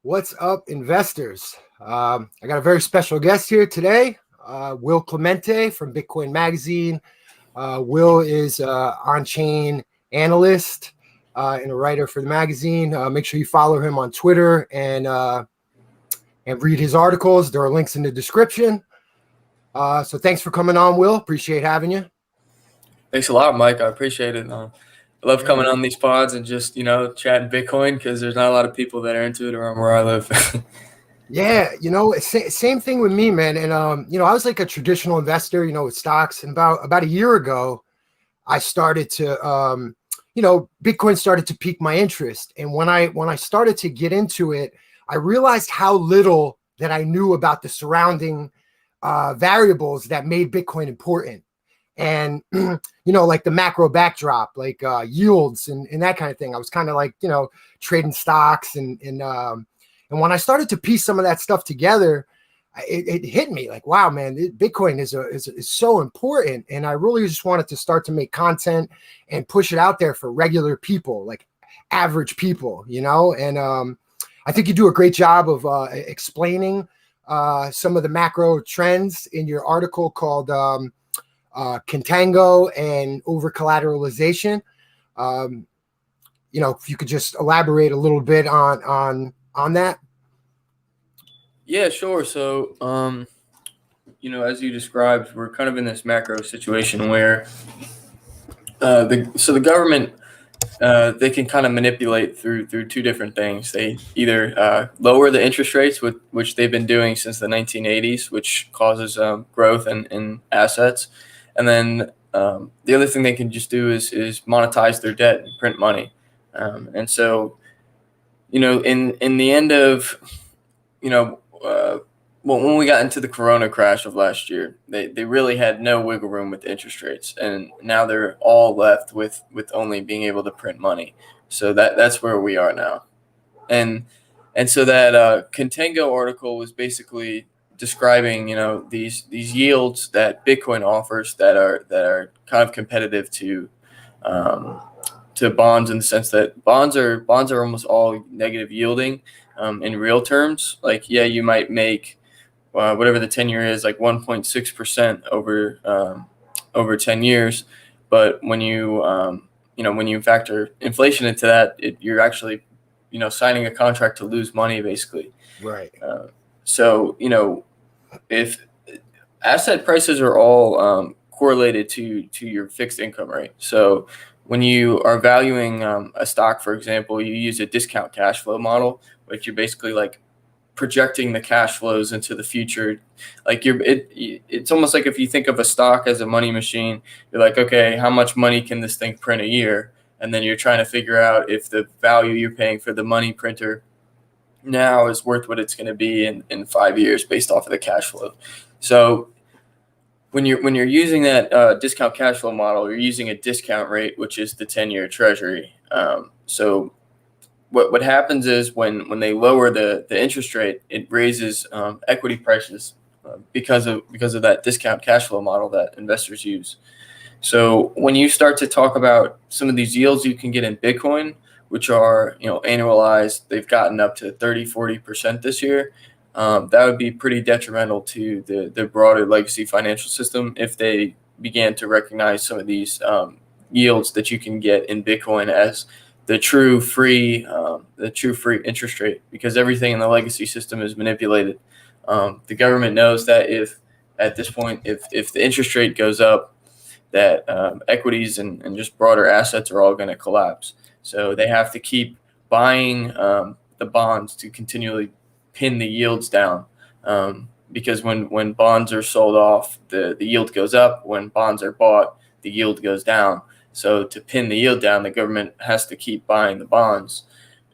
What's up, investors? I got a very special guest here today, Will Clemente from Bitcoin Magazine. Will is on-chain analyst and a writer for the magazine. Make sure you follow him on Twitter and read his articles. There are links in the description. So thanks for coming on, Will. Appreciate having you. Thanks a lot, Mike. I appreciate it. I love coming on these pods and just, chatting Bitcoin because there's not a lot of people that are into it around where I live. Yeah, same thing with me, man. And I was like a traditional investor, with stocks. And about a year ago, I started to, Bitcoin started to pique my interest. And when I started to get into it, I realized how little that I knew about the surrounding variables that made Bitcoin important. And, like the macro backdrop, like yields and that kind of thing. I was kind of like, trading stocks and when I started to piece some of that stuff together, it hit me like, wow, man, Bitcoin is so important. And I really just wanted to start to make content and push it out there for regular people, like average people, and I think you do a great job of explaining some of the macro trends in your article called contango and over collateralization. If you could just elaborate a little bit on that. Yeah, sure. So, as you described, we're kind of in this macro situation where the government they can kind of manipulate through two different things. They either lower the interest rates, which they've been doing since the 1980s, which causes growth in assets, and then the other thing they can just do is monetize their debt and print money, and so in the end of when we got into the Corona crash of last year, they really had no wiggle room with interest rates, and now they're all left with only being able to print money. So that's where we are now, and so that Contango article was basically describing these yields that Bitcoin offers that are kind of competitive to bonds, in the sense that bonds are almost all negative yielding in real terms. Like, yeah, you might make whatever the 10-year is, like 1.6% over 10 years, but when you when you factor inflation into that, you're actually signing a contract to lose money, basically. Right. So if asset prices are all correlated to your fixed income rate. So when you are valuing a stock, for example, you use a discount cash flow model, which you're basically like projecting the cash flows into the future. Like it's almost like if you think of a stock as a money machine, you're like, okay, how much money can this thing print a year? And then you're trying to figure out if the value you're paying for the money printer now is worth what it's going to be in 5 years based off of the cash flow. So when you're using that discount cash flow model, you're using a discount rate, which is the 10-year treasury. So what happens is when they lower the interest rate, it raises equity prices because of that discount cash flow model that investors use. So when you start to talk about some of these yields you can get in Bitcoin, which are annualized, they've gotten up to 30-40% this year. That would be pretty detrimental to the broader legacy financial system if they began to recognize some of these yields that you can get in Bitcoin as the true free interest rate, because everything in the legacy system is manipulated. The government knows that if at this point, if the interest rate goes up, that equities and just broader assets are all going to collapse. So they have to keep buying the bonds to continually pin the yields down, because when bonds are sold off, the yield goes up. When bonds are bought, the yield goes down. So to pin the yield down, the government has to keep buying the bonds.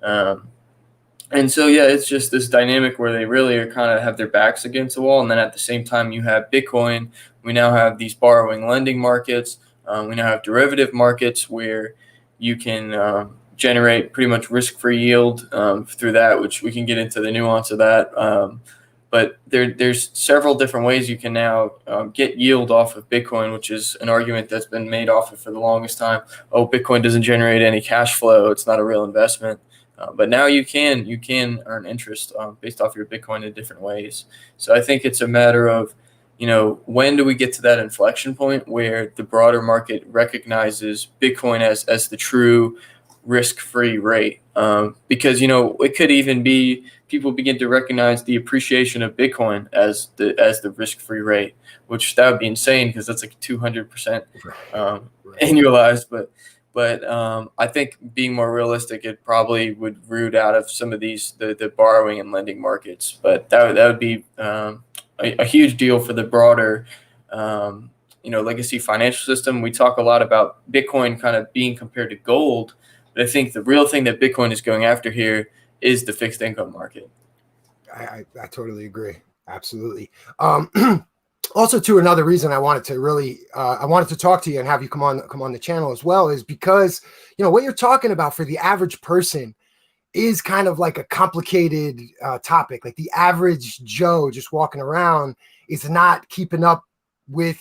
And so, yeah, it's just this dynamic where they really are kind of have their backs against the wall. And then at the same time, you have Bitcoin. We now have these borrowing lending markets. We now have derivative markets where you can generate pretty much risk-free yield through that, which we can get into the nuance of that. But there's several different ways you can now get yield off of Bitcoin, which is an argument that's been made off it for the longest time. Oh, Bitcoin doesn't generate any cash flow. It's not a real investment. But now you can earn interest based off your Bitcoin in different ways. So I think it's a matter of, when do we get to that inflection point where the broader market recognizes Bitcoin as the true risk-free rate? Because it could even be people begin to recognize the appreciation of Bitcoin as the risk-free rate, which that would be insane because that's like 200% Right. annualized. But I think being more realistic, it probably would root out of some of the borrowing and lending markets. But that would be a huge deal for the broader legacy financial system. We talk a lot about Bitcoin kind of being compared to gold, but I think the real thing that Bitcoin is going after here is the fixed income market. I totally agree. Absolutely. Also, too, another reason I wanted to talk to you and have you come on the channel as well is because what you're talking about for the average person is kind of like a complicated topic. Like the average Joe just walking around is not keeping up with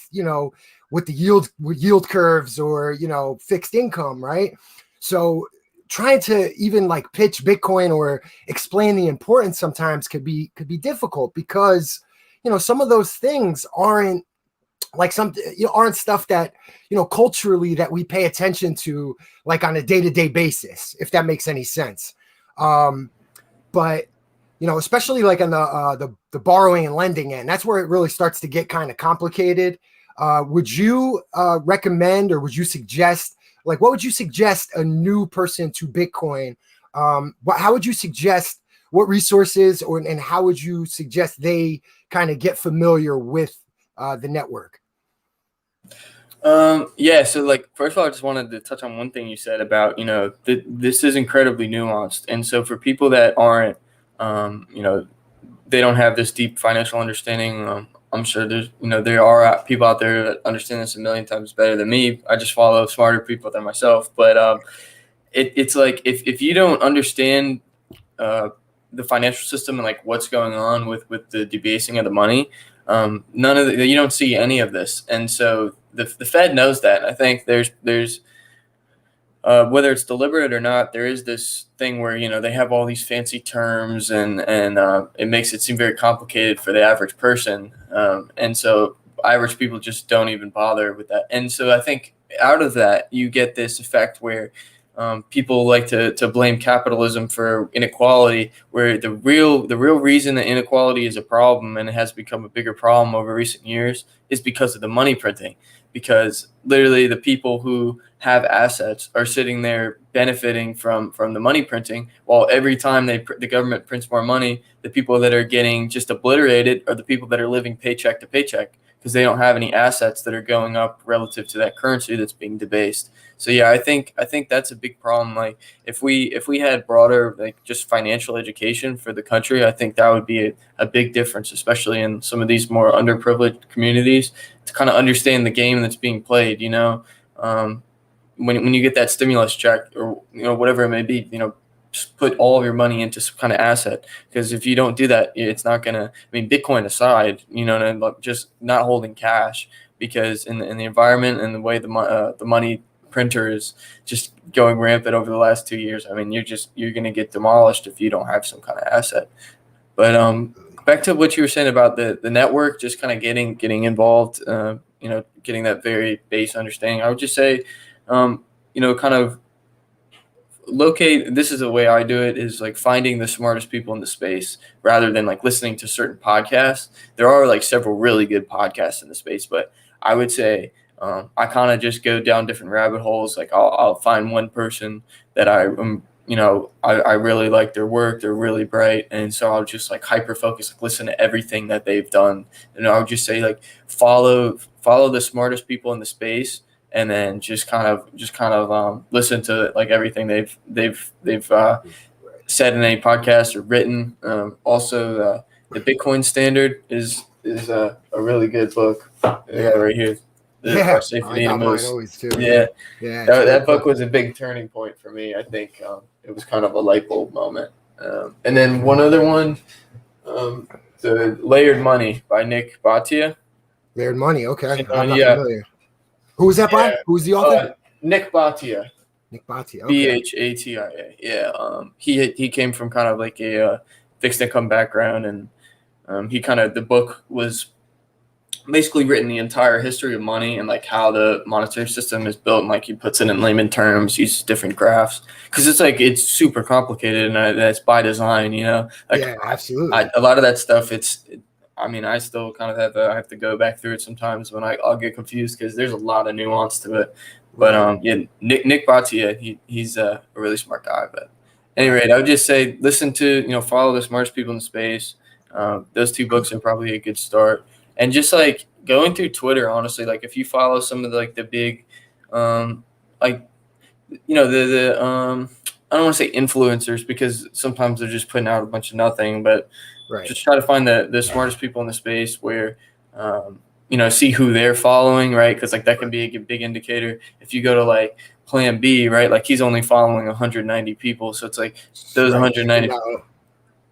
with the yield curves or fixed income, right? So trying to even like pitch Bitcoin or explain the importance sometimes could be difficult because some of those things aren't like aren't stuff that culturally that we pay attention to like on a day-to-day basis, if that makes any sense. But especially like on the borrowing and lending end, that's where it really starts to get kind of complicated. Would you recommend, or would you suggest, like, what would you suggest a new person to Bitcoin? How would you suggest, what resources, and how would you suggest they kind of get familiar with the network? Yeah, so like first of all, I just wanted to touch on one thing you said about this is incredibly nuanced, and so for people that aren't they don't have this deep financial understanding. I'm sure there are people out there that understand this a million times better than me. I just follow smarter people than myself, but it's like if you don't understand the financial system and like what's going on with the debasing of the money, none of you don't see any of this, and so the Fed knows that. I think there's whether it's deliberate or not, there is this thing where they have all these fancy terms and it makes it seem very complicated for the average person, and so average people just don't even bother with that. And so I think out of that you get this effect where people like to blame capitalism for inequality, where the real reason that inequality is a problem and it has become a bigger problem over recent years is because of the money printing. Because literally the people who have assets are sitting there benefiting from the money printing, while every time the government prints more money, the people that are getting just obliterated are the people that are living paycheck to paycheck because they don't have any assets that are going up relative to that currency that's being debased. So yeah, I think that's a big problem. Like if we had broader like just financial education for the country, I think that would be a big difference, especially in some of these more underprivileged communities, to kind of understand the game that's being played. When you get that stimulus check or whatever it may be, just put all of your money into some kind of asset, because if you don't do that, it's not gonna. I mean, Bitcoin aside, just not holding cash, because in the environment and the way the money printer is just going rampant over the last 2 years. I mean, you're going to get demolished if you don't have some kind of asset. But back to what you were saying about the network, just kind of getting involved, getting that very base understanding. I would just say, kind of locate. This is the way I do it, is like finding the smartest people in the space rather than like listening to certain podcasts. There are like several really good podcasts in the space, but I would say I kind of just go down different rabbit holes. Like I'll find one person that I really like their work. They're really bright. And so I'll just like hyper focus, like listen to everything that they've done. And I would just say like, follow the smartest people in the space. And then just kind of listen to like everything they've said in any podcast or written. Also the Bitcoin Standard is a really good book. Yeah, right here. Yeah, I got mine always too. Yeah, yeah. That book was a big turning point for me. I think it was kind of a light bulb moment. And then one other one, the Layered Money by Nick Bhatia. Layered Money, okay. I'm not Yeah. familiar. Who was that by? Who's the author? Nick Bhatia. Nick Bhatia. Okay. Bhatia. Yeah. He came from kind of like a fixed income background, and the book was basically written the entire history of money and like how the monetary system is built, and like he puts it in layman terms, uses different graphs, because it's super complicated, and that's by design, like Yeah, absolutely. a lot of that stuff, I still kind of I have to go back through it sometimes when I'll get confused, because there's a lot of nuance to it. But Right. yeah, Nick Bhatia, he's a really smart guy. But at any Right. rate, I would just say listen to, follow the smartest people in the space. Those two books are probably a good start. And just like going through Twitter, honestly, like if you follow some of the big, like the I don't want to say influencers, because sometimes they're just putting out a bunch of nothing, but Right. just try to find the smartest people in the space where, see who they're following, right? Because like that can be a big indicator. If you go to like Plan B, right, like he's only following 190 people, so it's like those Right. You 190. know.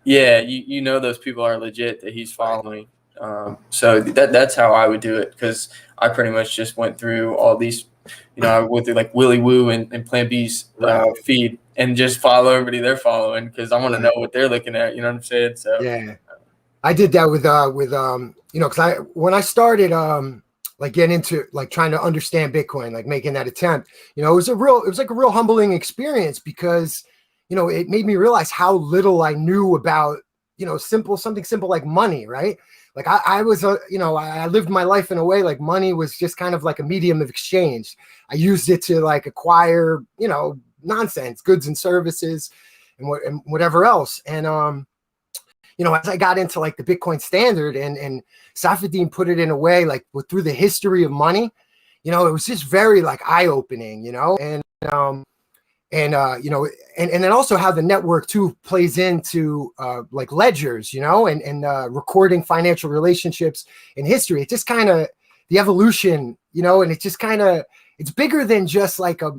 Yeah, you know those people are legit that he's Right. following. So that's how I would do it, because I pretty much just went through all these. I went through like Willy Woo and Plan B's Right. feed, and just follow everybody they're following, because I want to Right. know what they're looking at. You know what I'm saying? So Yeah. I did that with because when I started like getting into like trying to understand Bitcoin, like making that attempt, it was like a real humbling experience, because it made me realize how little I knew about something simple like money, right? Like I was I lived my life in a way like money was just kind of like a medium of exchange. I used it to like acquire nonsense, goods and services, and whatever else. And as I got into like the Bitcoin standard, and Safedin put it in a way like through the history of money, it was just very like eye opening, and then also how the network too plays into like ledgers, and recording financial relationships in history. It just kind of the evolution, and it just kind of it's bigger than just like a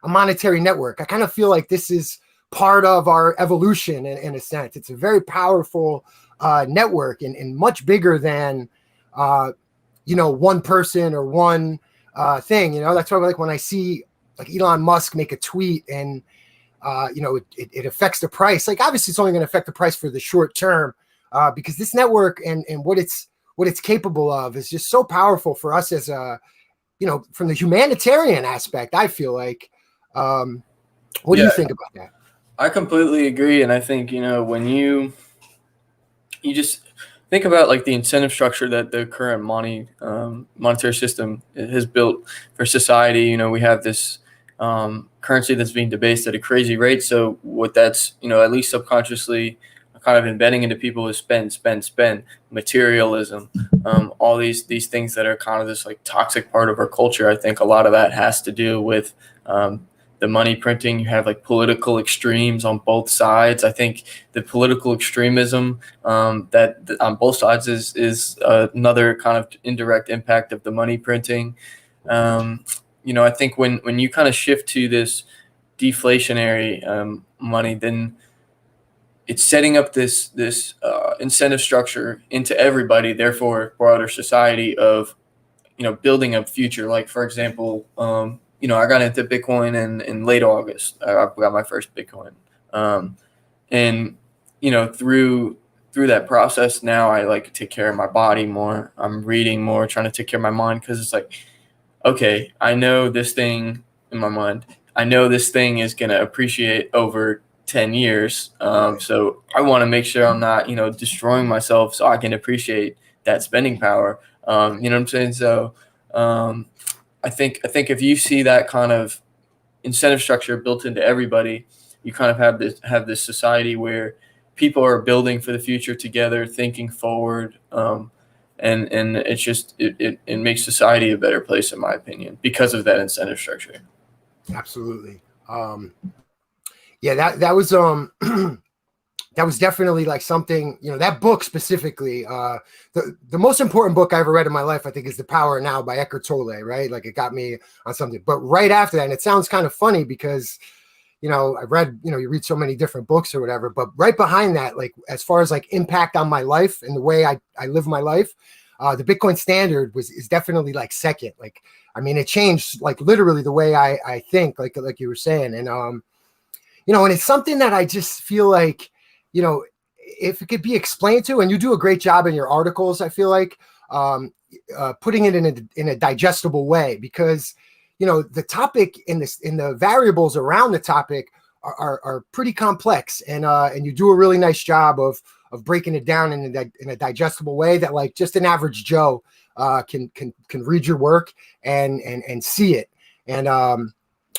monetary network. I kind of feel like this is part of our evolution in a sense. It's a very powerful network, and much bigger than one person or one thing. That's why like when I see like Elon Musk make a tweet and it affects the price. Like obviously it's only going to affect the price for the short term, because this network and what it's capable of is just so powerful for us as a from the humanitarian aspect. I feel like what do you yeah, think about that? I completely agree, and I think when you just think about like the incentive structure that the current monetary system has built for society. We have this currency that's being debased at a crazy rate. So what that's at least subconsciously kind of embedding into people is spend, materialism, all these things that are kind of this like toxic part of our culture. I think a lot of that has to do with the money printing. You have like political extremes on both sides. I think the political extremism that on both sides is another kind of indirect impact of the money printing. I think when you kind of shift to this deflationary money, then it's setting up this incentive structure into everybody, therefore broader society, of building a future. Like for example, I got into Bitcoin in late August. I got my first Bitcoin, and through that process, now I like take care of my body more. I'm reading more, trying to take care of my mind, because it's like, okay, I know this thing in my mind. I know this thing is going to appreciate over 10 years. Right. So I want to make sure I'm not, destroying myself so I can appreciate that spending power. You know what I'm saying? So I think if you see that kind of incentive structure built into everybody, you kind of have this society where people are building for the future together, thinking forward. And it's just it makes society a better place, in my opinion, because of that incentive structure. Absolutely. Yeah, that was that was definitely like something, that book specifically, the most important book I ever read in my life, I think, is The Power of Now by Eckhart Tolle, right? Like it got me on something. But right after that, and it sounds kind of funny because I read, you read so many different books or whatever, but right behind that, like as far as like impact on my life and the way I live my life, the Bitcoin standard is definitely like second. Like, I mean, it changed like literally the way I think, like you were saying. And, and it's something that I just feel like, if it could be explained to, and you do a great job in your articles, I feel like, putting it in a digestible way, because, the topic in the variables around the topic are pretty complex, and you do a really nice job of breaking it down in a digestible way that like just an average Joe can read your work and see it. And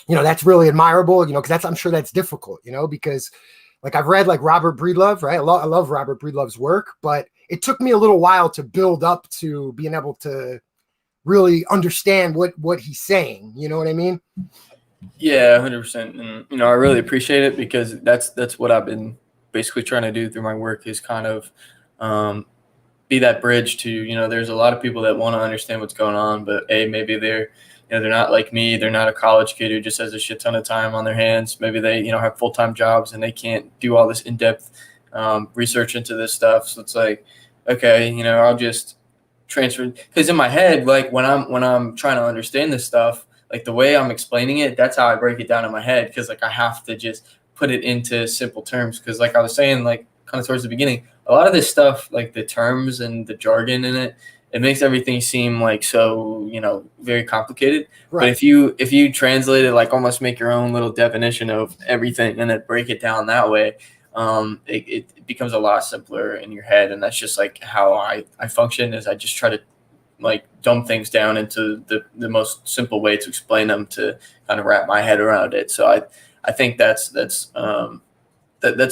that's really admirable, because I'm sure that's difficult, because like I've read like Robert Breedlove, right? I love Robert Breedlove's work, but it took me a little while to build up to being able to really understand what he's saying. You know what I mean? Yeah, 100%. And I really appreciate it, because that's what I've been basically trying to do through my work, is kind of be that bridge to, there's a lot of people that want to understand what's going on, but maybe they're not like me. They're not a college kid who just has a shit ton of time on their hands. Maybe they, have full-time jobs and they can't do all this in-depth research into this stuff. So it's like, okay, I'll just transfer, because in my head, like when I'm trying to understand this stuff, like the way I'm explaining it, that's how I break it down in my head, because like I have to just put it into simple terms, because like I was saying, like kind of towards the beginning, a lot of this stuff, like the terms and the jargon in it, it makes everything seem like so, very complicated. Right. But if you translate it, like almost make your own little definition of everything and then break it down that way, it becomes a lot simpler in your head. And that's just like how I function, is I just try to like dumb things down into the most simple way to explain them, to kind of wrap my head around it. So I think that's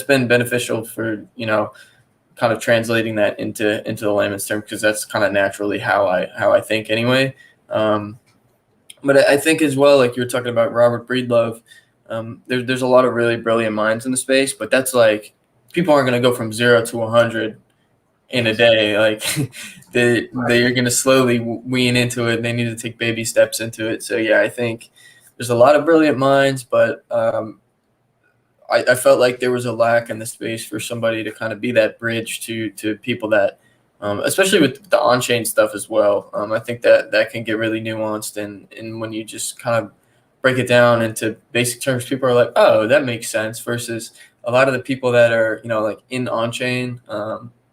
been beneficial for, kind of translating that into the layman's term, because that's kind of naturally how I think anyway. But I think as well, like you were talking about Robert Breedlove, there's a lot of really brilliant minds in the space, but that's like, people aren't going to go from 0 to 100 in a day. Like they're going to slowly wean into it. They need to take baby steps into it. So yeah, I think there's a lot of brilliant minds, but I felt like there was a lack in the space for somebody to kind of be that bridge to people that, especially with the on-chain stuff as well. I think that can get really nuanced, and when you just kind of break it down into basic terms, people are like, oh, that makes sense, versus a lot of the people that are, like in on-chain,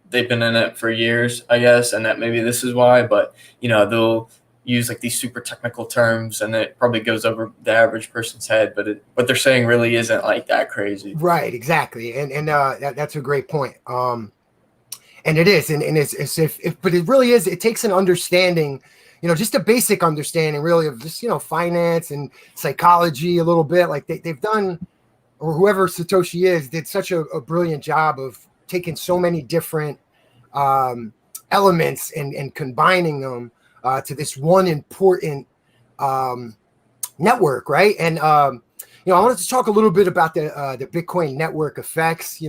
they've been in it for years, I guess, and that maybe this is why, but, they'll use like these super technical terms, and it probably goes over the average person's head, but what they're saying really isn't like that crazy. Right, exactly. And that's a great point. And it is, and it's but it really is, it takes an understanding, just a basic understanding really of just, finance and psychology a little bit. Like they've done, or whoever Satoshi is, did such a brilliant job of taking so many different elements and combining them to this one important network, right? And I wanted to talk a little bit about the Bitcoin network effects,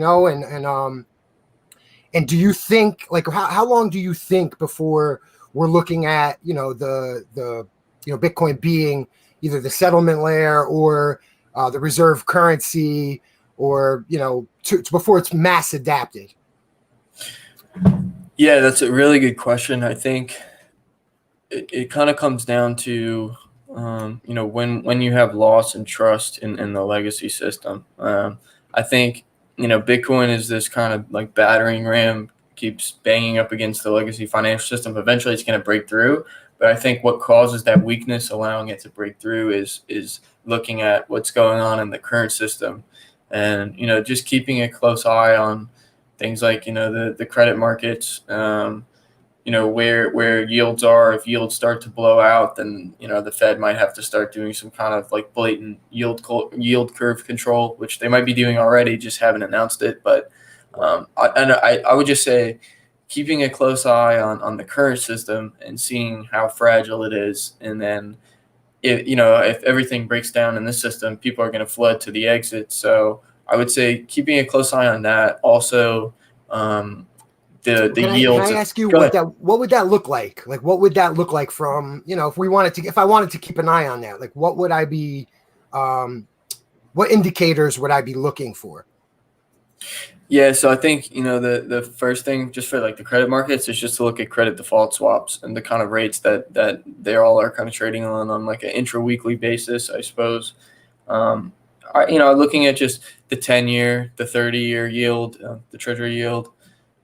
and do you think, like, how long do you think before we're looking at, the Bitcoin being either the settlement layer or the reserve currency, or before it's mass adapted? Yeah, that's a really good question. I think it kind of comes down to, when you have loss and trust in the legacy system. I think, Bitcoin is this kind of like battering ram, keeps banging up against the legacy financial system. Eventually it's going to break through. But I think what causes that weakness, allowing it to break through, is looking at what's going on in the current system, and, just keeping a close eye on things like, the credit markets, where yields are. If yields start to blow out, then, the Fed might have to start doing some kind of like blatant yield curve control, which they might be doing already, just haven't announced it. But I would just say keeping a close eye on the current system and seeing how fragile it is. And then if everything breaks down in this system, people are going to flood to the exit. So I would say keeping a close eye on that. Also, the yields. Can I ask you what would that look like? Like, what would that look like from, if I wanted to keep an eye on that, like what would I be, what indicators would I be looking for? Yeah, so I think, the first thing just for like the credit markets is just to look at credit default swaps and the kind of rates that they all are kind of trading on like an intra-weekly basis, I suppose. Looking at just the 10-year, the 30-year yield, the treasury yield,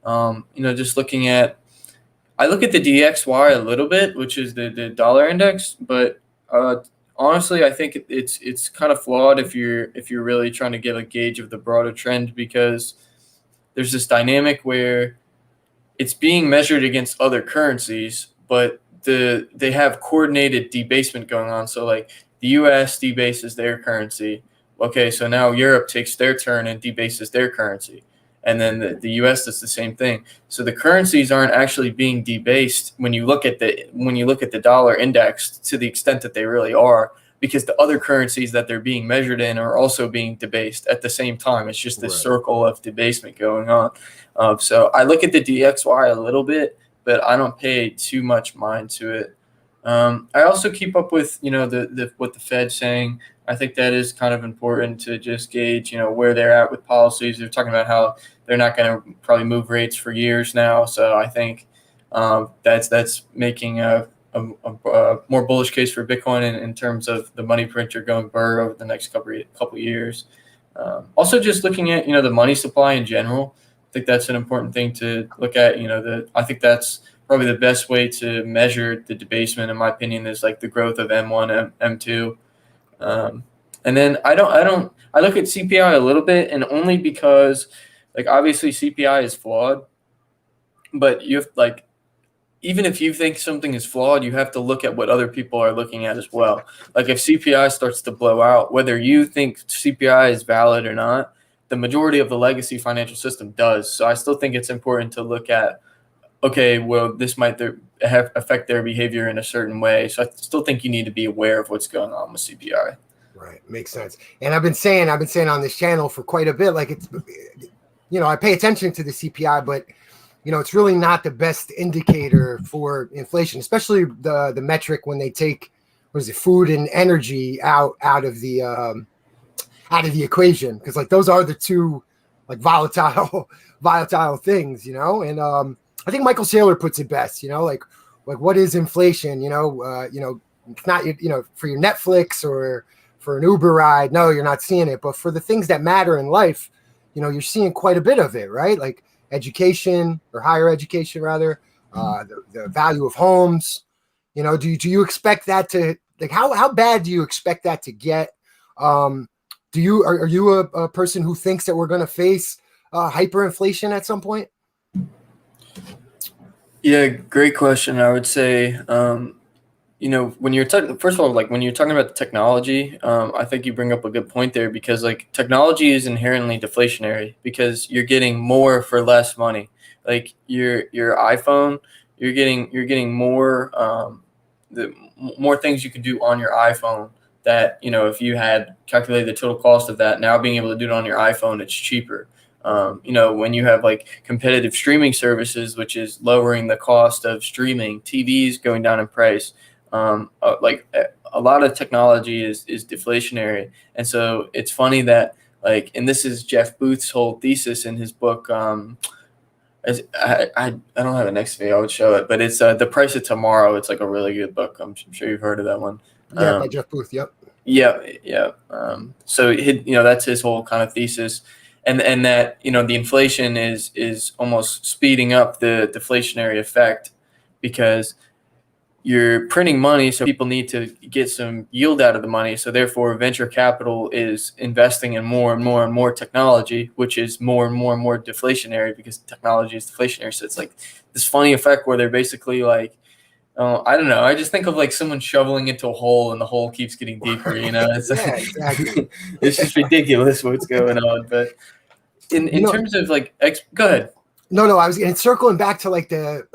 just I look at the DXY a little bit, which is the dollar index, but uh, honestly, I think it's kind of flawed if you're really trying to get a gauge of the broader trend, because there's this dynamic where it's being measured against other currencies, but they have coordinated debasement going on. So like the US debases their currency. Okay, so now Europe takes their turn and debases their currency. And then the US does the same thing. So the currencies aren't actually being debased when you look at the dollar index to the extent that they really are, because the other currencies that they're being measured in are also being debased at the same time. It's just this Right. circle of debasement going on. So I look at the DXY a little bit, but I don't pay too much mind to it. I also keep up with the what the Fed's saying. I think that is kind of important to just gauge where they're at with policies. They're talking about how they're not going to probably move rates for years now. So I think that's making a more bullish case for Bitcoin in terms of the money printer going burr over the next couple years. Also, just looking at the money supply in general. I think that's an important thing to look at. I think that's probably the best way to measure the debasement, in my opinion, is like the growth of M1, M2. And then I look at CPI a little bit, and only because like obviously CPI is flawed, but you have like, even if you think something is flawed, you have to look at what other people are looking at as well. Like if CPI starts to blow out, whether you think CPI is valid or not, the majority of the legacy financial system does. So I still think it's important to look at, okay, well, this might affect their behavior in a certain way. So I still think you need to be aware of what's going on with CPI. Right, makes sense. And I've been saying on this channel for quite a bit, like it's, I pay attention to the CPI, but it's really not the best indicator for inflation, especially the metric when they take, what is it, food and energy out of the equation, because like those are the two like volatile things, and I think Michael Saylor puts it best, like what is inflation, it's not, for your Netflix or for an Uber ride, no, you're not seeing it, but for the things that matter in life, you're seeing quite a bit of it, right? Like education, or higher education rather, the value of homes. Do you expect that to, like, how bad do you expect that to get? Are you a person who thinks that we're going to face hyperinflation at some point? Yeah, great question. I would say, when you're first of all, like when you're talking about the technology, I think you bring up a good point there, because like technology is inherently deflationary because you're getting more for less money. Like your iPhone, you're getting more the more things you can do on your iPhone that if you had calculated the total cost of that, now being able to do it on your iPhone, it's cheaper. When you have like competitive streaming services, which is lowering the cost of streaming, TVs going down in price. Like a lot of technology is deflationary, and so it's funny that and this is Jeff Booth's whole thesis in his book. I don't have it next to me. I would show it, but it's The Price of Tomorrow. It's like a really good book. I'm sure you've heard of that one. Yeah, by Jeff Booth. Yep. Yeah, yeah. So that's his whole kind of thesis, and that the inflation is almost speeding up the deflationary effect, because you're printing money, so people need to get some yield out of the money. So therefore, venture capital is investing in more and more and more technology, which is more and more and more deflationary because technology is deflationary. So it's like this funny effect where they're basically like, I don't know. I just think of like someone shoveling into a hole and the hole keeps getting deeper. It's Yeah, exactly. it's just ridiculous what's going on. But in terms of like, go ahead. No, I was circling back to like the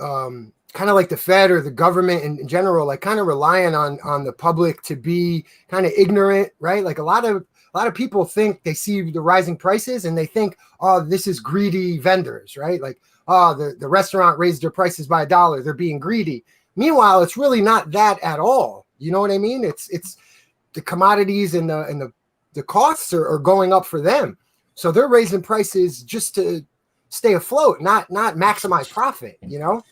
kind of like the Fed or the government in general, like kind of relying on the public to be kind of ignorant, right? Like a lot of people think they see the rising prices and they think, oh, this is greedy vendors, right? Like, oh, the restaurant raised their prices by $1, they're being greedy. Meanwhile, it's really not that at all. You know what I mean? It's the commodities and the costs are going up for them. So they're raising prices just to stay afloat, not maximize profit, you know?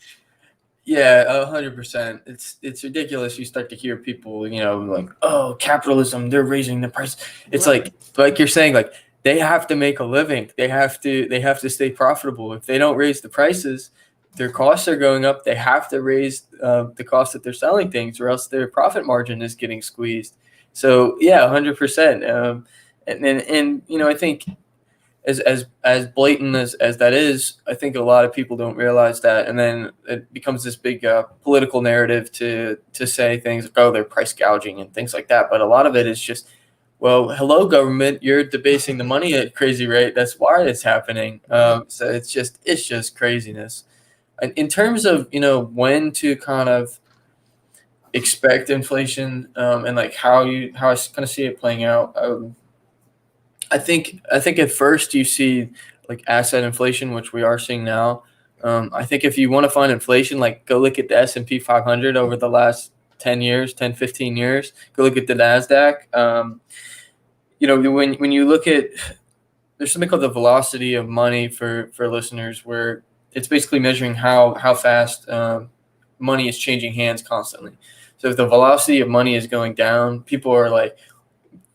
Yeah, 100%. It's ridiculous. You start to hear people, like, oh, capitalism, they're raising the price. It's Right. like you're saying, like they have to make a living. They have to stay profitable. If they don't raise the prices, their costs are going up. They have to raise the cost that they're selling things, or else their profit margin is getting squeezed. So yeah, 100%. And I think as blatant as that is, I think a lot of people don't realize that, and then it becomes this big political narrative to say things like, oh, they're price gouging and things like that. But a lot of it is just, well, hello, government, you're debasing the money at a crazy rate. That's why it's happening. So it's just craziness. And in terms of when to kind of expect inflation, and like how I kind of see it playing out. I think at first you see like asset inflation, which we are seeing now. I think if you want to find inflation, like go look at the S&P 500 over the last 10 years, 10, 15 years. Go look at the NASDAQ. When you look at, there's something called the velocity of money for listeners, where it's basically measuring how fast money is changing hands constantly. So if the velocity of money is going down, people are like,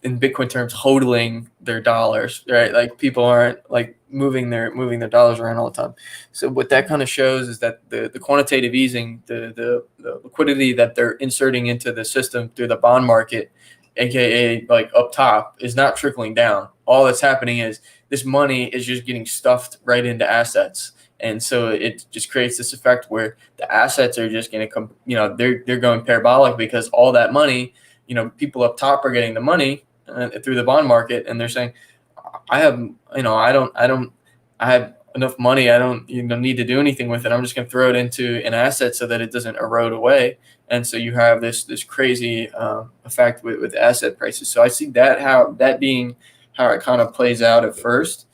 in Bitcoin terms, hodling their dollars, right? Like people aren't like moving their dollars around all the time. So what that kind of shows is that the quantitative easing, the liquidity that they're inserting into the system through the bond market, aka like up top, is not trickling down. All that's happening is this money is just getting stuffed right into assets. And so it just creates this effect where the assets are just going to come, they're going parabolic, because all that money, people up top are getting the money through the bond market, and they're saying, I have, I have enough money. I don't, need to do anything with it. I'm just going to throw it into an asset so that it doesn't erode away. And so you have this crazy effect with asset prices. So I see that being how it kind of plays out at first.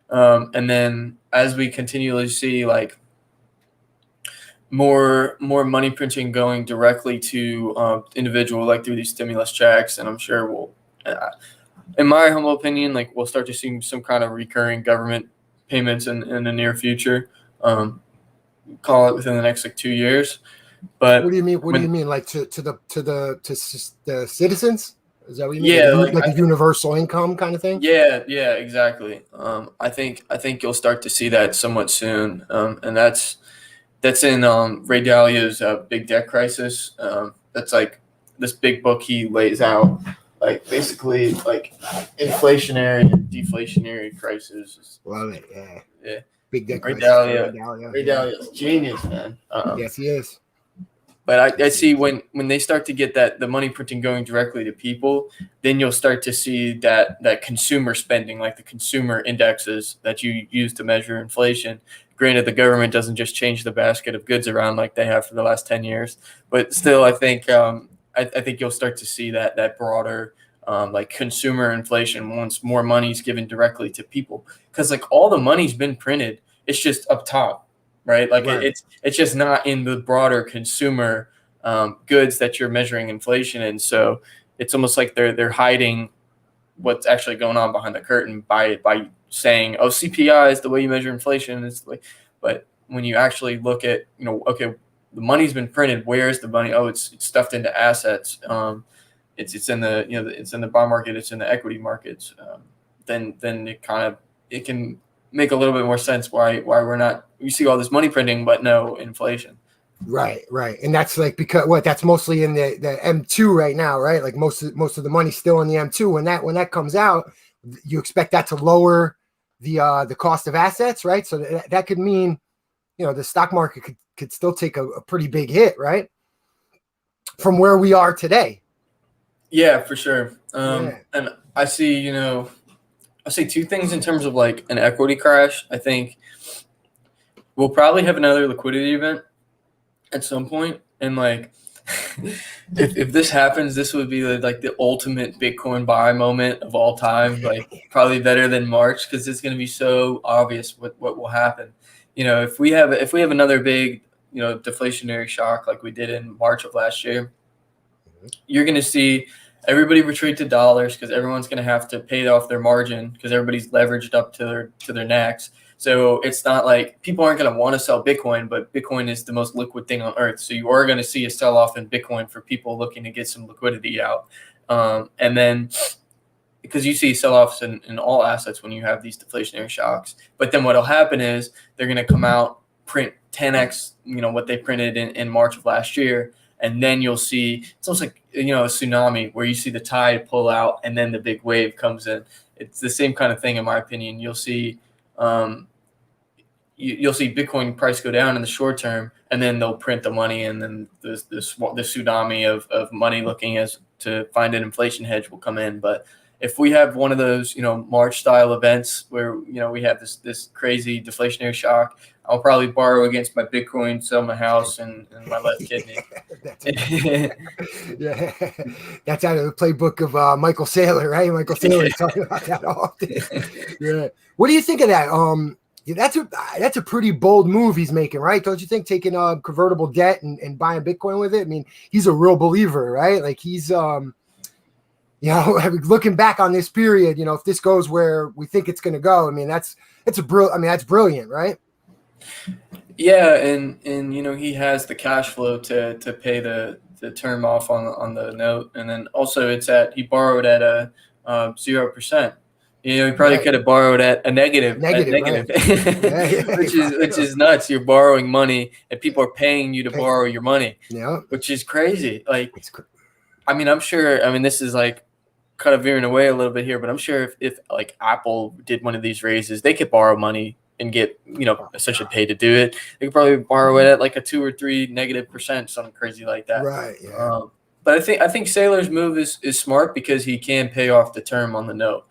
And then as we continually see like more money printing going directly to individual, like through these stimulus checks, and I'm sure in my humble opinion, like we'll start to see some kind of recurring government payments in the near future. Call it within the next like 2 years. But What do you mean? What do you mean? Like to the citizens? Is that what you mean? Yeah, Like a universal income kind of thing? Yeah, exactly. I think you'll start to see that somewhat soon, and that's in Ray Dalio's Big Debt Crisis. That's like this big book he lays out, like basically like inflationary and deflationary crisis. Love it. Yeah. Yeah. Big Debt Ray Crisis. Dalio. Ray Dalio's genius, man. Yes, he is. But I see when they start to get the money printing going directly to people, then you'll start to see that consumer spending, like the consumer indexes that you use to measure inflation. Granted, the government doesn't just change the basket of goods around like they have for the last 10 years, but still, I think I think you'll start to see that broader like consumer inflation once more money's given directly to people, because like all the money's been printed, it's just up top. Right, like Right. it's just not in the broader consumer goods that you're measuring inflation in. So it's almost like they're hiding what's actually going on behind the curtain by saying, "Oh, CPI is the way you measure inflation." It's like, but when you actually look at, okay, the money's been printed. Where is the money? Oh, it's stuffed into assets. It's in the it's in the bond market. It's in the equity markets. Then it can make a little bit more sense why we're not, you see all this money printing but no inflation. Right. And that's like because that's mostly in the M2 right now, right? Like most of the money's still in the M2. When that comes out, you expect that to lower the cost of assets, right? So that could mean, the stock market could still take a pretty big hit, right? From where we are today. Yeah, for sure. Yeah. And I see, I see two things in terms of like an equity crash. I think we'll probably have another liquidity event at some point, and like if this happens, this would be like the ultimate Bitcoin buy moment of all time. Like probably better than March, because it's going to be so obvious what will happen. If we have another big deflationary shock like we did in March of last year, you're going to see everybody retreat to dollars because everyone's going to have to pay off their margin because everybody's leveraged up to their necks. So it's not like people aren't going to want to sell Bitcoin, but Bitcoin is the most liquid thing on earth. So you are going to see a sell off in Bitcoin for people looking to get some liquidity out. And then because you see sell-offs in all assets when you have these deflationary shocks. But then what'll happen is they're going to come out, print 10x, what they printed in March of last year. And then you'll see, it's almost like, a tsunami where you see the tide pull out and then the big wave comes in. It's the same kind of thing, in my opinion. You'll see, you'll see Bitcoin price go down in the short term, and then they'll print the money, and then the tsunami of money looking as to find an inflation hedge will come in. But if we have one of those, March style events where, we have this crazy deflationary shock, I'll probably borrow against my Bitcoin, sell my house and my left kidney. Yeah, that's out of the playbook of Michael Saylor, right? Michael Saylor talking about that often. Yeah. What do you think of that? That's a pretty bold move he's making, right? Don't you think, taking convertible debt and buying Bitcoin with it? I mean, he's a real believer, right? Like he's looking back on this period, if this goes where we think it's going to go, I mean, that's brilliant, right? Yeah, and he has the cash flow to pay the term off on the note, and then also he borrowed at a 0%. He probably could have borrowed at a negative, right. which is nuts. You're borrowing money, and people are paying you to borrow your money, which is crazy. Like, I'm sure. This is like kind of veering away a little bit here, but I'm sure if like Apple did one of these raises, they could borrow money and get essentially paid to do it. They could probably borrow it at like a 2 or 3 -%, something crazy like that. Right. Yeah. But I think Saylor's move is smart because he can pay off the term on the note.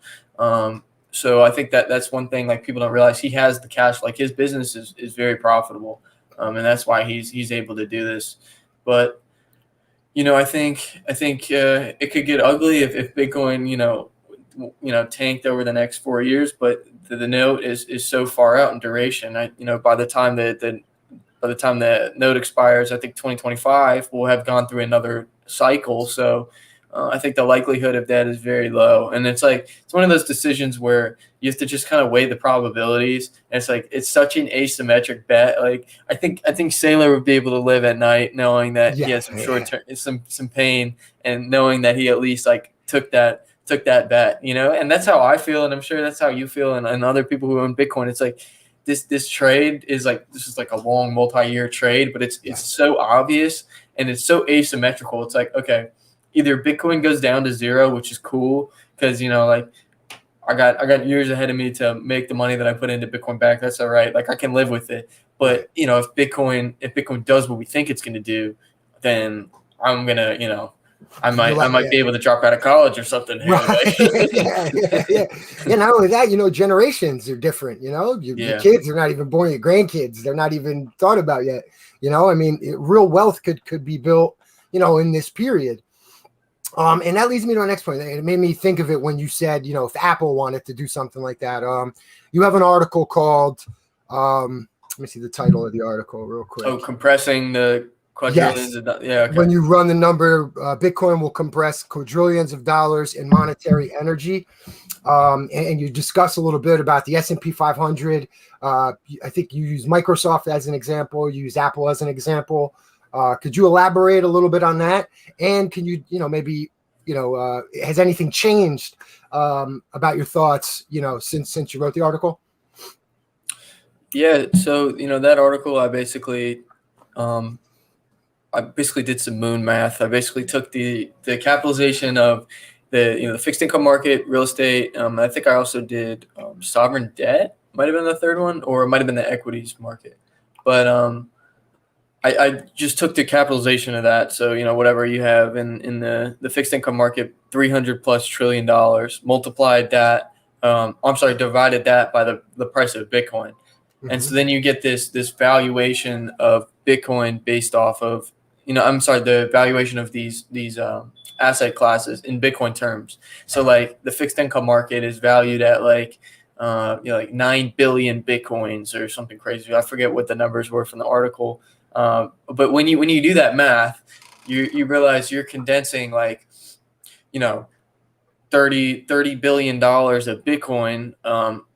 So I think that's one thing like people don't realize. He has the cash, like his business is very profitable, and that's why he's able to do this. But I think it could get ugly if Bitcoin tanked over the next 4 years. But the note is so far out in duration. By the time the note expires, I think 2025, we'll have gone through another cycle. So I think the likelihood of that is very low. And it's one of those decisions where you have to just kind of weigh the probabilities. And it's such an asymmetric bet. Like I think Saylor would be able to live at night knowing that he has some short term, some pain, and knowing that he at least took that bet, and that's how I feel. And I'm sure that's how you feel. And other people who own Bitcoin, it's like this trade is this is like a long multi-year trade, but it's so obvious and it's so asymmetrical. It's like, okay, either Bitcoin goes down to 0, which is cool because I got years ahead of me to make the money that I put into Bitcoin back. That's all right. Like I can live with it. But if Bitcoin does what we think it's going to do, then I'm gonna I might be able to drop out of college or something. Right. Yeah. Not only that, generations are different. Your kids are not even born. Your grandkids, they're not even thought about yet. Real wealth could be built, in this period. And that leads me to our next point. It made me think of it when you said, if Apple wanted to do something like that. You have an article called, let me see the title of the article real quick. Oh, compressing the quadrillions. Yes. Okay. When you run the number, Bitcoin will compress quadrillions of dollars in monetary energy. And you discuss a little bit about the S&P 500. I think you use Microsoft as an example. You use Apple as an example. Could you elaborate a little bit on that? And can you, maybe, has anything changed about your thoughts, since you wrote the article? Yeah. So, that article, I basically did some moon math. I basically took the capitalization of the fixed income market, real estate. I think I also did sovereign debt. Might have been the third one, or it might have been the equities market. But I just took the capitalization of that. So, whatever you have in the fixed income market, $300+ trillion, multiplied that. Divided that by the price of Bitcoin. Mm-hmm. And so then you get this valuation of Bitcoin based off of, the valuation of these asset classes in Bitcoin terms. So the fixed income market is valued at 9 billion Bitcoins or something crazy. I forget what the numbers were from the article. But when you do that math, you realize you're condensing you know, $30 billion of Bitcoin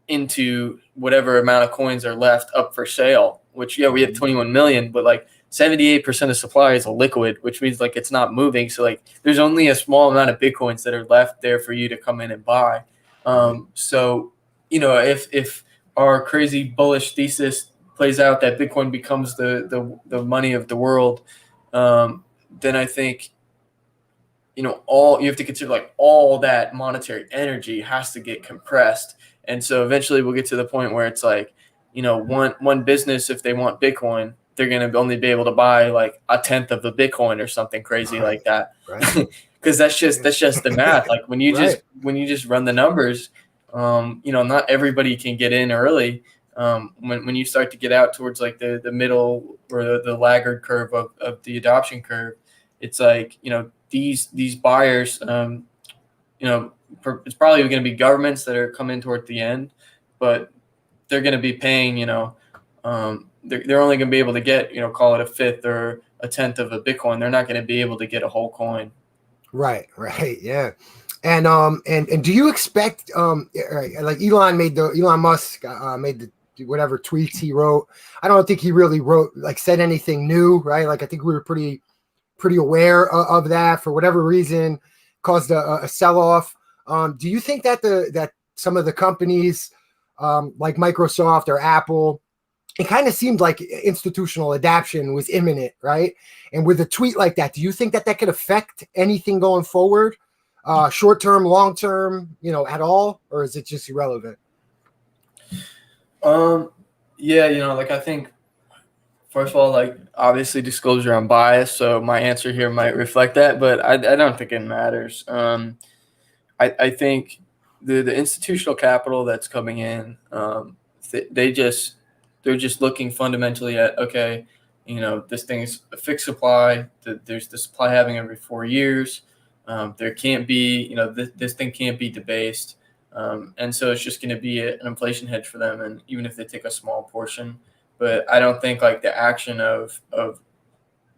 into whatever amount of coins are left up for sale, which, yeah, we have 21 million, but like 78% of supply is liquid, which means like it's not moving. So like there's only a small amount of Bitcoins that are left there for you to come in and buy. So, you know, if our crazy bullish thesis plays out that Bitcoin becomes the money of the world, then I think, you know, all you have to consider, like, all that monetary energy has to get compressed. And so eventually we'll get to the point where it's like, you know, one business, if they want Bitcoin, they're going to only be able to buy like a tenth of a Bitcoin or something crazy like that. Because that's just the math. Like when you just run the numbers, you know, not everybody can get in early. When you start to get out towards like the middle or the laggard curve of the adoption curve, it's like, you know, these buyers, you know, it's probably going to be governments that are coming toward the end, but they're going to be paying, you know, they're only going to be able to get, you know, call it a fifth or a tenth of a Bitcoin. They're not going to be able to get a whole coin. Right. Yeah. And do you expect like Elon Musk made the whatever tweets he wrote? I don't think he really said anything new, right? Like I think we were pretty aware of that. For whatever reason, caused a sell-off. Do you think that that some of the companies like Microsoft or Apple, it kind of seemed like institutional adoption was imminent, right? And with a tweet like that, do you think that could affect anything going forward, short term, long term, you know, at all, or is it just irrelevant? Yeah, you know, like I think, first of all, like obviously disclosure, I'm biased, so my answer here might reflect that, but I don't think it matters. I think the institutional capital that's coming in, they're just looking fundamentally at, okay, you know, this thing's a fixed supply. There's the supply halving every 4 years. There can't be, you know, this thing can't be debased. And so it's just going to be an inflation hedge for them. And even if they take a small portion, but I don't think like the action of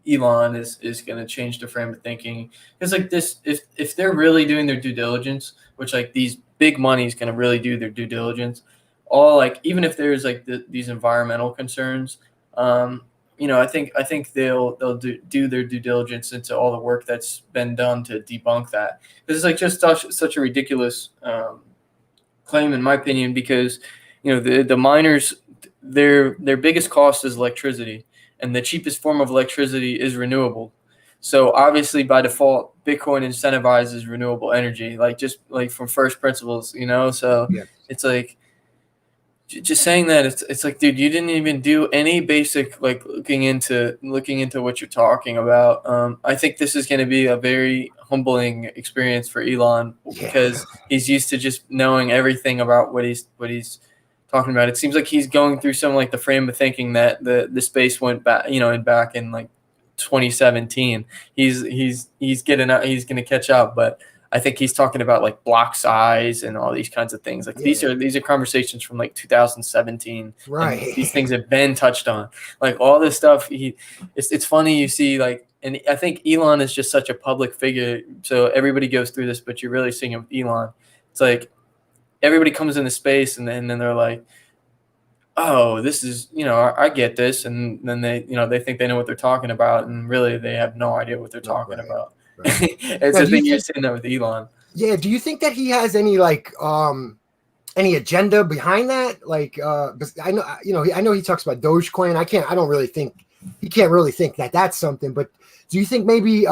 Elon is going to change the frame of thinking. Because like this, if they're really doing their due diligence, which like these big money is going to really do their due diligence, all like, even if there's like these environmental concerns, you know, I think they'll do their due diligence into all the work that's been done to debunk that. Because it's like just such a ridiculous claim, in my opinion, because, you know, the miners, their biggest cost is electricity, and the cheapest form of electricity is renewable. So obviously by default, Bitcoin incentivizes renewable energy, like just like from first principles, you know? So it's like, just saying that, it's like, dude, you didn't even do any basic like looking into what you're talking about. I think this is going to be a very humbling experience for Elon, because he's used to just knowing everything about what he's talking about. It seems like he's going through some like the frame of thinking that the space went back, you know, back in like 2017. He's getting up, he's going to catch up, but I think he's talking about like block size and all these kinds of things. Like these are conversations from like 2017. Right. And these things have been touched on. Like all this stuff. It's funny, you see, like, and I think Elon is just such a public figure. So everybody goes through this, but you're really seeing it with Elon. It's like everybody comes into space and then they're like, oh, this is, you know, I get this. And then they, you know, they think they know what they're talking about. And really they have no idea what they're talking about. It's the thing you're saying that with Elon. Yeah. Do you think that he has any like any agenda behind that? Like I know, you know, I know he talks about Dogecoin. I don't really think he can't really think that that's something. But do you think maybe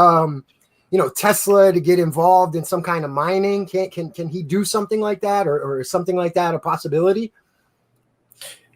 you know, Tesla to get involved in some kind of mining? Can he do something like that, or is something like that a possibility?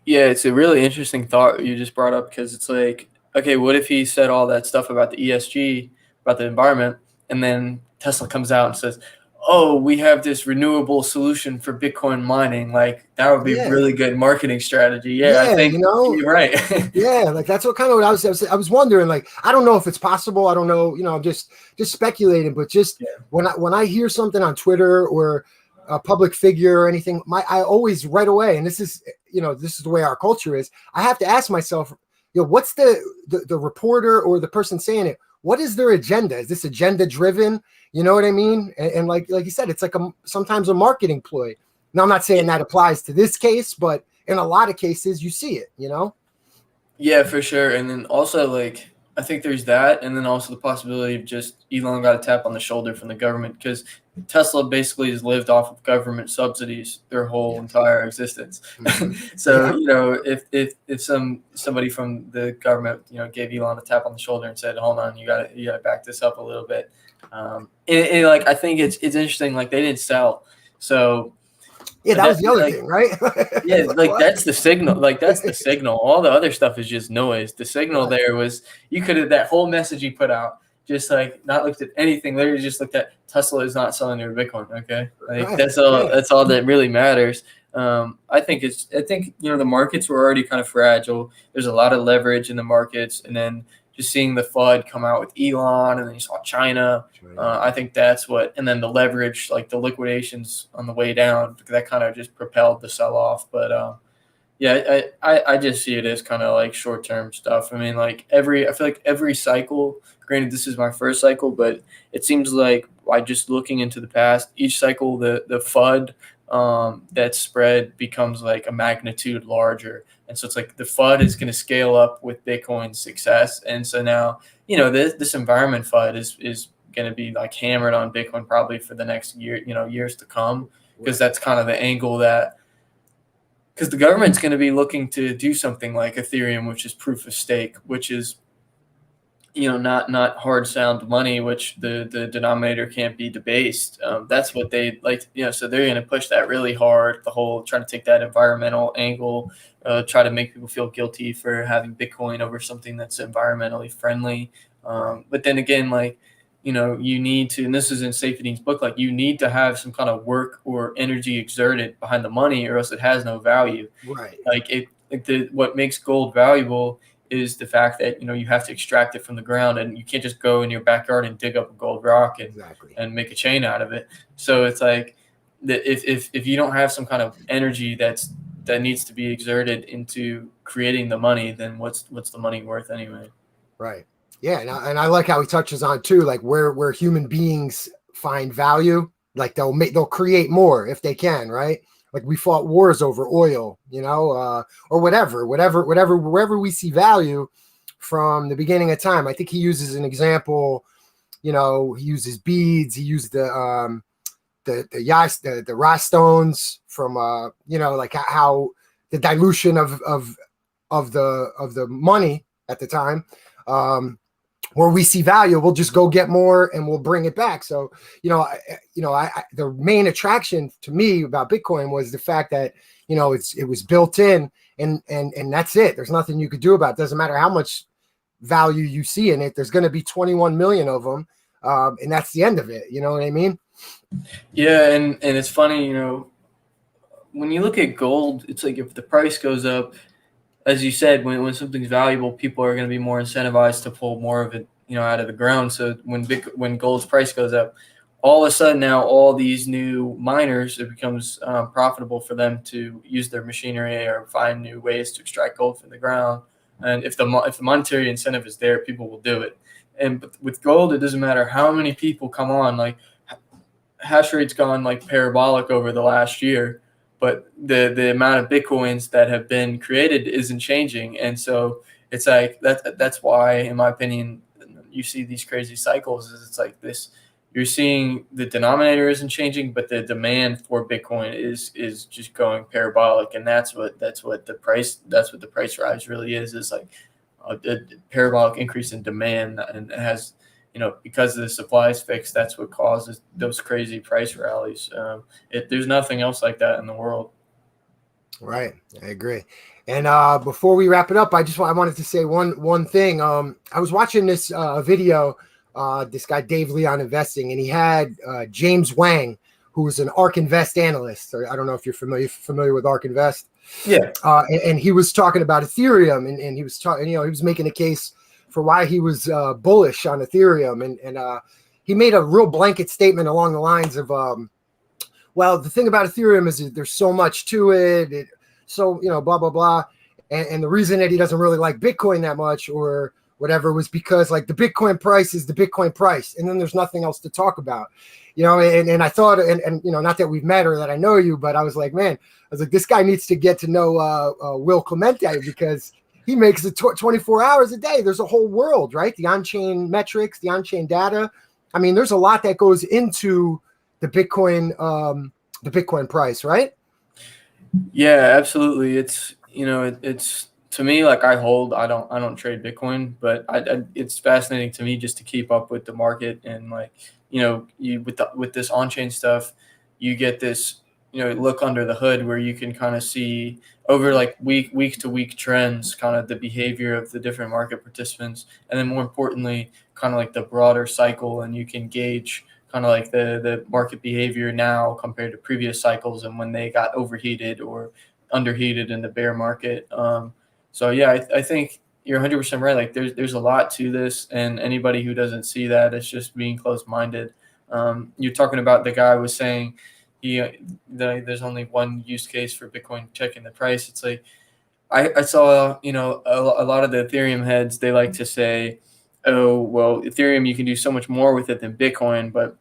Yeah, it's a really interesting thought you just brought up, because it's like, okay, what if he said all that stuff about the ESG, about the environment, and then Tesla comes out and says, oh, we have this renewable solution for Bitcoin mining. Like that would be a really good marketing strategy. Yeah, I think, you know, you're right. Yeah, like that's what kind of what I was wondering. Like, I don't know if it's possible. I don't know, you know, I'm just speculating, but just when I hear something on Twitter or a public figure or anything, I always right away, and this is, you know, this is the way our culture is, I have to ask myself, you know, what's the reporter or the person saying it, what is their agenda? Is this agenda driven? You know what I mean? And like you said, it's like sometimes a marketing ploy. Now, I'm not saying that applies to this case, but in a lot of cases you see it, you know? Yeah, for sure. And then also, like, I think there's that, and then also the possibility of just Elon got a tap on the shoulder from the government, because Tesla basically has lived off of government subsidies their whole entire existence. So, Yeah. if somebody from the government, gave Elon a tap on the shoulder and said, "Hold on, you gotta back this up a little bit," like, I think it's interesting. Like, they didn't sell, so Yeah, that was the other like, thing, right? yeah, Like, like what? that's the signal. Like, that's the signal. All the other stuff is just noise. The signal Right. there was, you could have, that whole message he put out, just like not looked at anything. Literally just looked at Tesla is not selling their Bitcoin. Okay, like Right. that's all. Yeah. That's all that really matters. I think the markets were already kind of fragile. There's a lot of leverage in the markets, and then just seeing the FUD come out with Elon, and then you saw China. I think that's what, and then the leverage, like the liquidations on the way down, that kind of just propelled the sell off. But yeah, I just see it as kind of like short term stuff. I mean, like I feel like every cycle. Granted, this is my first cycle, but it seems like by just looking into the past, each cycle the FUD that spread becomes like a magnitude larger, and so it's like the FUD is going to scale up with Bitcoin's success, and so now this environment FUD is going to be like hammered on Bitcoin probably for the next years to come, because that's kind of the angle that, because the government's going to be looking to do something like Ethereum, which is proof of stake, which is not hard sound money, which the denominator can't be debased. That's what they like, so they're going to push that really hard, the whole trying to take that environmental angle, try to make people feel guilty for having Bitcoin over something that's environmentally friendly. But then again, like, you need to, and this is in Safety Dean's book, like you need to have some kind of work or energy exerted behind the money, or else it has no value. Right. Like what makes gold valuable is the fact that you have to extract it from the ground, and you can't just go in your backyard and dig up a gold rock and make a chain out of it. So it's like if you don't have some kind of energy that needs to be exerted into creating the money, then what's the money worth anyway? Right. Yeah, and I like how he touches on too, like where human beings find value, like they'll create more if they can, right? Like we fought wars over oil, or wherever we see value from the beginning of time. I think he uses an example. He uses beads. He used the rust stones from like how the dilution of the money at the time. Where we see value, we'll just go get more and we'll bring it back. So, the main attraction to me about Bitcoin was the fact that, it was built in and that's it. There's nothing you could do about it. Doesn't matter how much value you see in it. There's going to be 21 million of them. And that's the end of it. You know what I mean? Yeah. And it's funny, when you look at gold, it's like if the price goes up, as you said, when something's valuable, people are going to be more incentivized to pull more of it, out of the ground. So when gold's price goes up, all of a sudden now all these new miners, it becomes profitable for them to use their machinery or find new ways to extract gold from the ground. And if the monetary incentive is there, people will do it. And with gold, it doesn't matter how many people come on. Like hash rate's gone like parabolic over the last year, but the amount of Bitcoins that have been created isn't changing. And so it's like that's why, in my opinion, you see these crazy cycles. Is it's like this, you're seeing the denominator isn't changing, but the demand for Bitcoin is just going parabolic, and that's what the price rise really is like a parabolic increase in demand, and it has, because the supply is fixed, that's what causes those crazy price rallies. There's nothing else like that in the world. Right. I agree. And before we wrap it up, I wanted to say one thing. I was watching this video, this guy Dave Lee on investing, and he had James Wang, who was an ARK Invest analyst. Or I don't know if you're familiar with ARK Invest. Yeah. And he was talking about Ethereum, and he was talking, he was making a case for why he was bullish on Ethereum, and he made a real blanket statement along the lines of, well, the thing about Ethereum is that there's so much to it, blah blah blah, and the reason that he doesn't really like Bitcoin that much, or whatever was because like the Bitcoin price is the Bitcoin price, and then there's nothing else to talk about, you know. And I thought, and you know, not that we've met or that I know you, but I was like, man, I was like, this guy needs to get to know Will Clemente, because he makes it 24 hours a day. There's a whole world, right? The on-chain metrics, the on-chain data. I mean, there's a lot that goes into the Bitcoin price, right? Yeah, absolutely. It's, you know, it's to me, like I don't trade Bitcoin, but it's fascinating to me just to keep up with the market. And like, you know, you with this on-chain stuff, you get this, you know, look under the hood where you can kind of see over like week to week trends, kind of the behavior of the different market participants, and then more importantly, kind of like the broader cycle, and you can gauge kind of like the market behavior now compared to previous cycles and when they got overheated or underheated in the bear market. So yeah, I think you're 100% right. Like there's a lot to this, and anybody who doesn't see that is just being closed-minded. You're talking about the guy was saying there's only one use case for Bitcoin checking the price. It's like I saw, you know, a lot of the Ethereum heads, they like to say, oh, well, Ethereum, you can do so much more with it than Bitcoin, but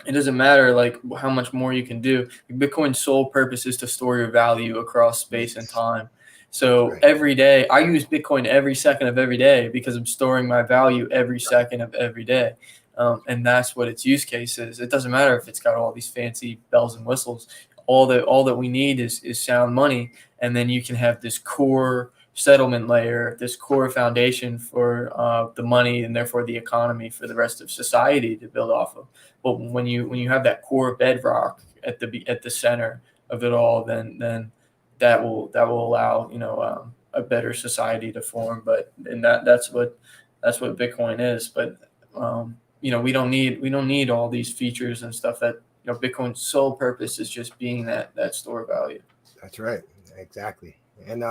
it doesn't matter like how much more you can do. Bitcoin's sole purpose is to store your value across space and time. So Right. every day, I use Bitcoin every second of every day because I'm storing my value every second of every day. And that's what its use case is. It doesn't matter if it's got all these fancy bells and whistles. All that we need is sound money, and then you can have this core settlement layer, this core foundation for the money and therefore the economy for the rest of society to build off of. But when you have that core bedrock at the center of it all, then that will allow, you know, a better society to form. But and that's what Bitcoin is. But you know, we don't need all these features and stuff. That, you know, Bitcoin's sole purpose is just being that store value. That's right. Exactly. And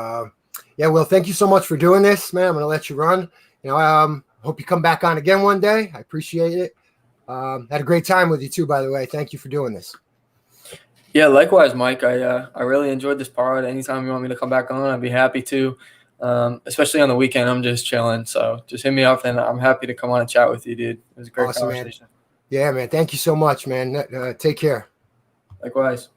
yeah, Will, thank you so much for doing this, man. I'm gonna let you run. You know, hope you come back on again one day. I appreciate it. Had a great time with you too, by the way. Thank you for doing this. Yeah, likewise, Mike. I really enjoyed this part. Anytime you want me to come back on, I'd be happy to. Especially on the weekend, I'm just chilling. So just hit me up, and I'm happy to come on and chat with you, dude. It was a great Awesome, man. conversation. Yeah, man. Thank you so much, man. Take care. Likewise.